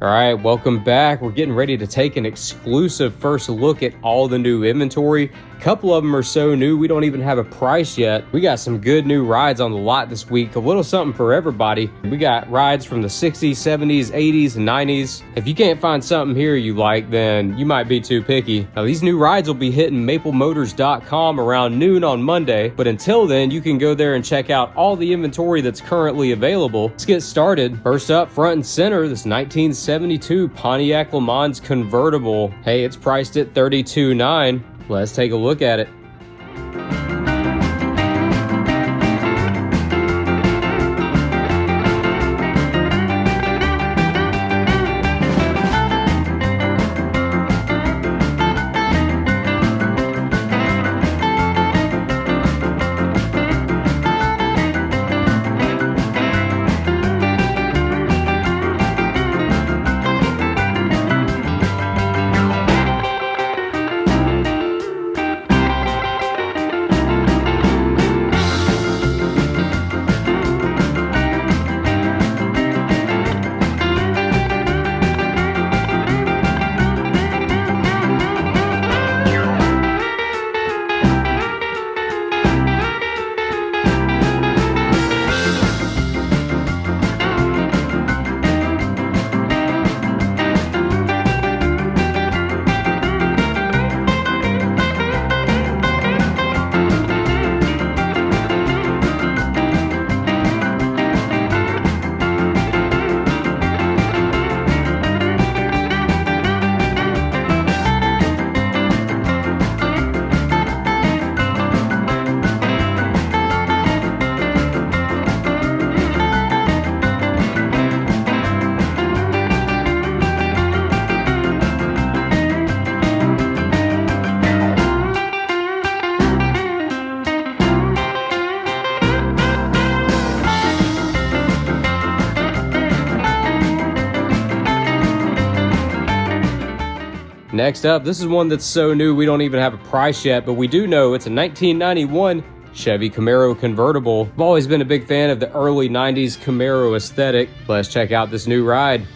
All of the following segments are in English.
All right, welcome back. We're getting ready to take an exclusive first look at all the new inventory. A couple of them are so new, we don't even have a price yet. We got some good new rides on the lot this week, a little something for everybody. We got rides from the 60s, 70s, 80s, and 90s. If you can't find something here you like, then you might be too picky. Now, these new rides will be hitting maplemotors.com around noon on Monday, but until then, you can go there and check out all the inventory that's currently available. Let's get started. First up, front and center, this 1972 Pontiac LeMans convertible. Hey, it's priced at $32,900. Let's take a look at it. Next up, this is one that's so new we don't even have a price yet, but we do know it's a 1991 Chevy Camaro convertible. I've always been a big fan of the early 90s Camaro aesthetic. Let's check out this new ride.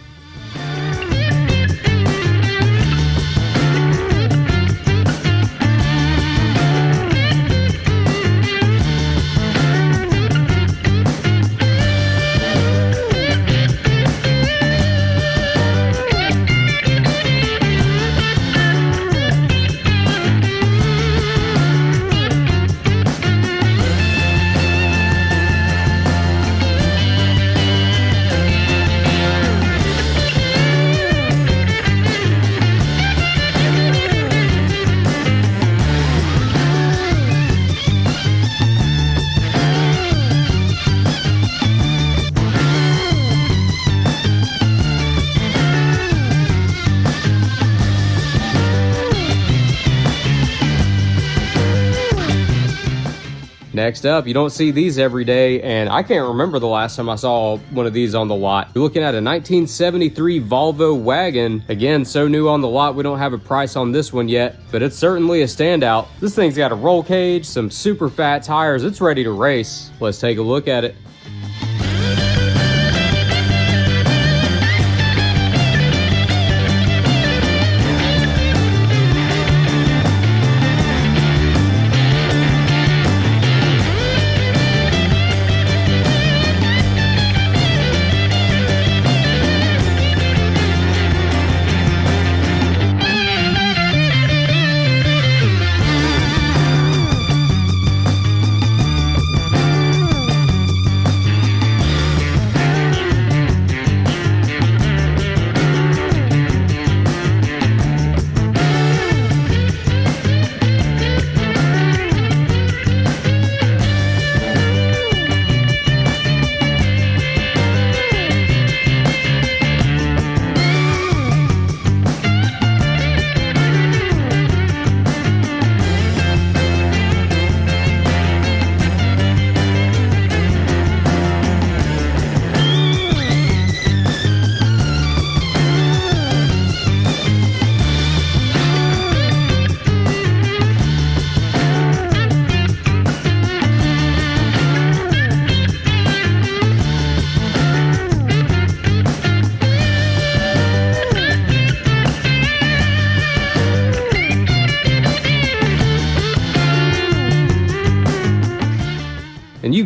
Next up, you don't see these every day, and I can't remember the last time I saw one of these on the lot. You're looking at a 1973 Volvo wagon. Again, so new on the lot, we don't have a price on this one yet, but it's certainly a standout. This thing's got a roll cage, some super fat tires. It's ready to race. Let's take a look at it.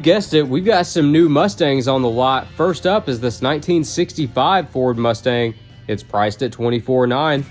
guessed it, we've got some new Mustangs on the lot. First up is this 1965 Ford Mustang. It's priced at $24,900.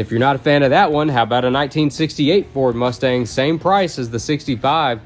If you're not a fan of that one, how about a 1968 Ford Mustang, same price as the 65?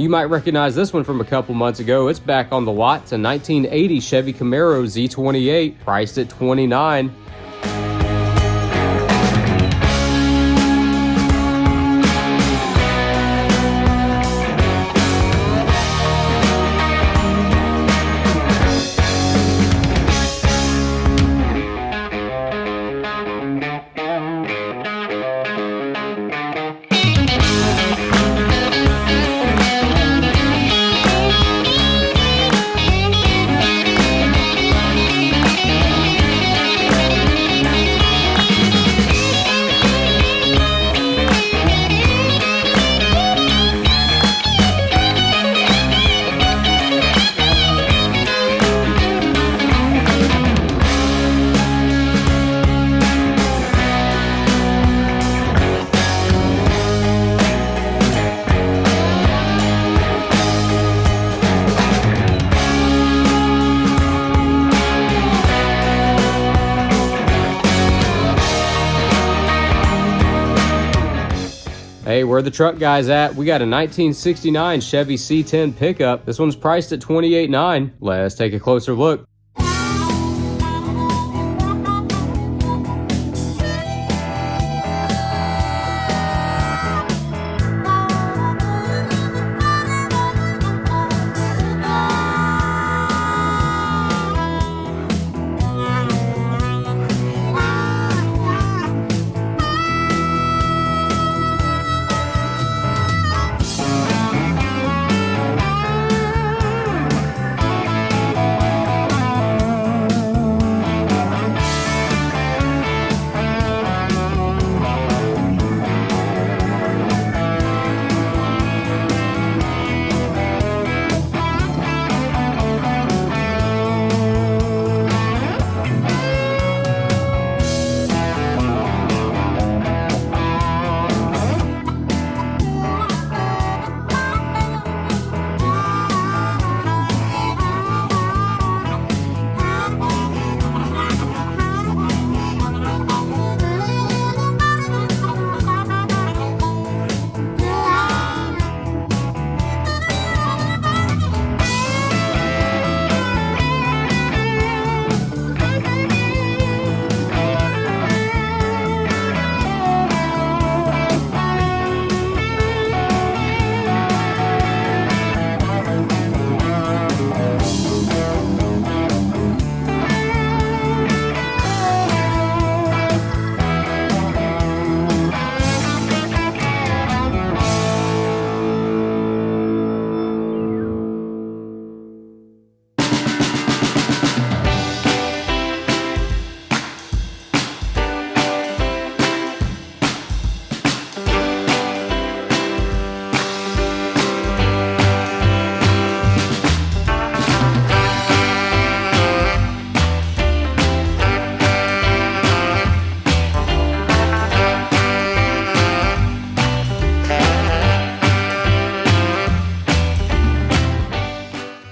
You might recognize this one from a couple months ago. It's back on the lot. It's a 1980 Chevy Camaro Z28, priced at $29,000. Hey, where are the truck guys at? We got a 1969 Chevy C10 pickup. This one's priced at $28,900. Let's take a closer look.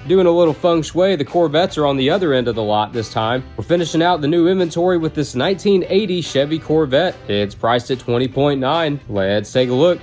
Doing a little feng shui, the Corvettes are on the other end of the lot this time. We're finishing out the new inventory with this 1980 Chevy Corvette. It's priced at $20,900. Let's take a look.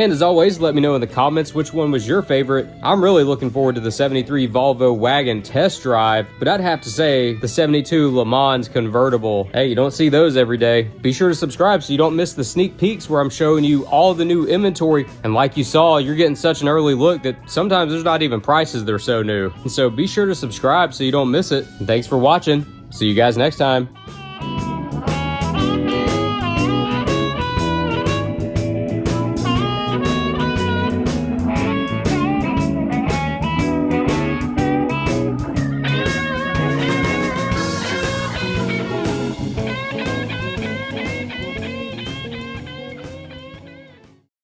And as always, let me know in the comments which one was your favorite. I'm really looking forward to the 73 Volvo wagon test drive, but I'd have to say the 72 LeMans convertible. Hey, you don't see those every day. Be sure to subscribe so you don't miss the sneak peeks where I'm showing you all the new inventory. And like you saw, you're getting such an early look that sometimes there's not even prices, they're so new. And so be sure to subscribe so you don't miss it. And thanks for watching. See you guys next time.